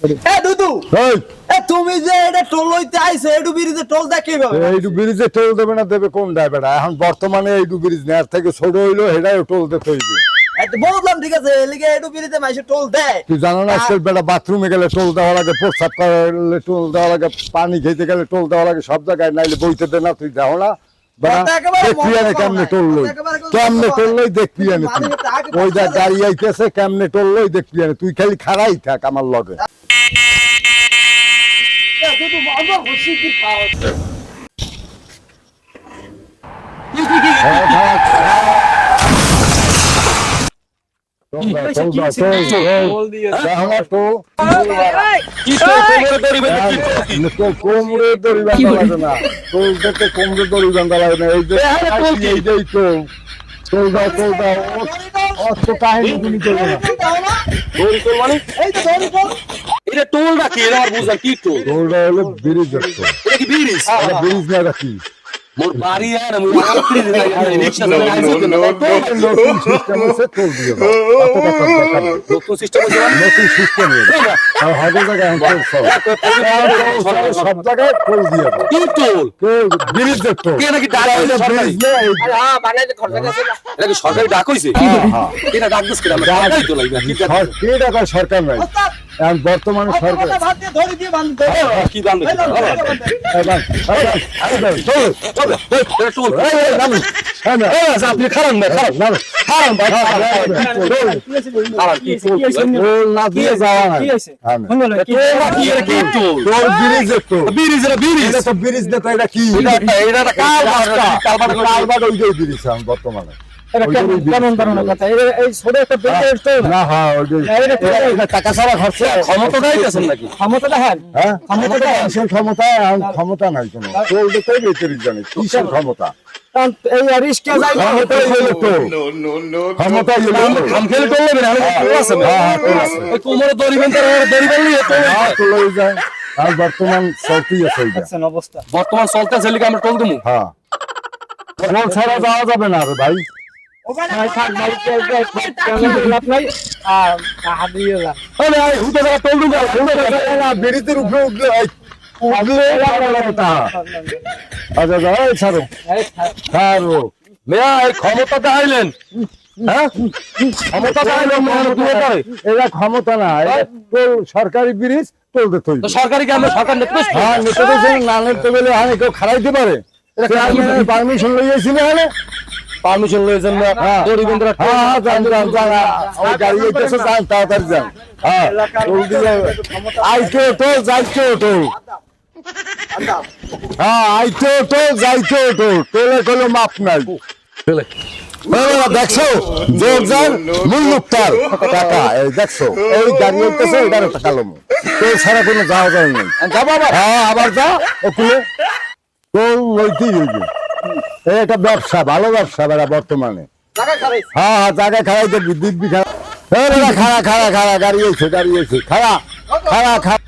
এ দুদু এ তুমি যে এটা টোল লইতে আইছো এডু ব্রিজে টোল দেয় কিভাবে এইটু ব্রিজে টোল দেবে না দেবে কোন ড্রাইভারটা এখন বর্তমানে এইটু ব্রিজ নেয়ার থেকে ছোট হইলো হেডাও টোল দিতে হইবে। এটা বললাম ঠিক আছে এলিগে এডু ব্রিজে মাইসে টোল দেয়। তুই জানো না আজকাল বেটা বাথরুমে গেলে টোল দেওয়া লাগে, প্রস্রাব করলে টোল দেওয়া লাগে, পানি খেতে গেলে টোল দেওয়া লাগে, সব জায়গায় নাইলে বইতে দে না, তুই যাও না দেখবি আনে কেমনে টোল লই, কেমনে টোল লই দেখবি আনে তুই ওই যা গাড়ি আইতেছে কেমনে টোল লই দেখবি আনে, তুই খালি খাড়াই থাক আমার লগে। দুদু আমরা খুশি কি খাও কোমরে দড়ি বাঁধা লাগে না, টোল দিতে কোমরে দড়ি বাঁধা লাগে না, এই যে এইটাই টোল। টোল দাও টোল দাও, অত কাহিনী তুমি করবে না। এই তো ধরি টোল এটা টোলটা কি এটা আমার বুঝলাম কি টোল টোলটা হলো ব্রিজের টোল। এটা কি ব্রিজ ব্রিজ না এটা কি? মোর বাড়ি আর মোর আত্মীয় রিকশা চালায় আইছো কেন নতুন সিস্টেম আছে, টোল দিয়ে দাও। অত কথা দরকার নেই। নতুন সিস্টেম আছে নতুন সিস্টেম আর হাজার জায়গায় এখন টোল চলে। সব জায়গায় টোল দিয়ে দাও। কি টোল ব্রিজের টোল। কে নাকি ডাক হইছে সরকারি ব্রিজ না, এই হ্যাঁ বানাইতে খরচা গেছে না এটা কি সরকারি ডাক হইছে হ্যাঁ। কেনা ডাক দিছ কেন ডাকাই তো লাগবে কি ডাক কে টাকা সরকার নাই, ওস্তাদ এখন বর্তমানে সরকার কথা ভাত দিয়ে ধরি দিয়ে বাঁধতে কি দাম দিছে চল এটা টোল আপনি খারাপ না খারাপ খারাপ ভাই খারাপ কি টোল না দিয়ে যাওয়া নাই। কি টোল টোল ব্রিজের টোল। ব্রিজ এটা তো ব্রিজ না, তো এটা কি? এটা কালভার্ট ওইটাই ব্রিজ এখন বর্তমানে। কেমন ধরনের কথা এই ছোট একটা বেটের টোল না হ্যাঁ ওইটাই টাকা ছাড়া খরচা ক্ষমতা দেখাইতেছেন নাকি ক্ষমতাটা হ্যাঁ হ্যাঁ ক্ষমতা কিসের ক্ষমতা? এখন ক্ষমতা নাই কোনো, টোল দিতেই বেতরি জানি কিসের ক্ষমতা। এই রিস্কে যাই ক্ষমতাই হলো টোল, ক্ষমতাই হলো টোল। খাম খেলে টোল নেবেন আমি টোল আছে হ্যাঁ হ্যাঁ টোল আছে, ওই কোমরে দড়ি বেঁধে দড়ি বেঁধে টোল হ্যাঁ টোল হয়ে যায়। আর বর্তমান চলতেই আছে এইটা। অবস্থা বর্তমান চলতেছে লিগে আমরা টোল দেবো হ্যাঁ টোল ছাড়া যাওয়া যাবে না রে ভাই। ওখানে থাক লাভ নাই আর হাদিয়ে যা আরে আয় হুটো টাকা টোল দেবো, ব্রিজের উপরে উঠলে উঠলে কথা। আচ্ছা আচ্ছা এই ছাড়ো ছাড়ো। মেয়া এই ক্ষমতা দেখাইলেন হ্যাঁ ক্ষমতা দেখাইলেন এটা ক্ষমতা না, এটা টোল সরকারি ব্রিজ, টোল দিতে হইবে। তো সরকারি কি আমরা সরকার নেতৃত্ব হ্যাঁ নেতা তো না নিতে গেলে হ্যাঁ কেউ খারাইতে পারে, পারমিশন লইয়েছিল হলে পারমিশন লয়েছেন না দড়ি বেঁধে হ্যাঁ হ্যাঁ যান যান যান, ওই গাড়ি আইতেছে যান তাড়াতাড়ি যান। হ্যাঁ টোল দিলে আইতে টোল যাইতে টোল, হ্যাঁ আইতে টোল যাইতে টোল, টোলে কোনো মাপ নাই। দেখছো জোর যান মুল্লুকটার টাকা, এই দেখছো এই গাড়ি আইতেছে এটার টাকা লম, টোল ছাড়া কোনো যাওয়া যায় নাই। হ্যাঁ আবার যা ওখানে টোল লইতেই হইবে। এটা ব্যবসা, ভালো ব্যবসা বেড়া বর্তমানে। হ্যাঁ হ্যাঁ জায়গায় খারাই দেখবি দিব্যি খারাপ খাড়া খাড়া খাড়া গাড়ি এসে খাড়া খাড়া খাড়া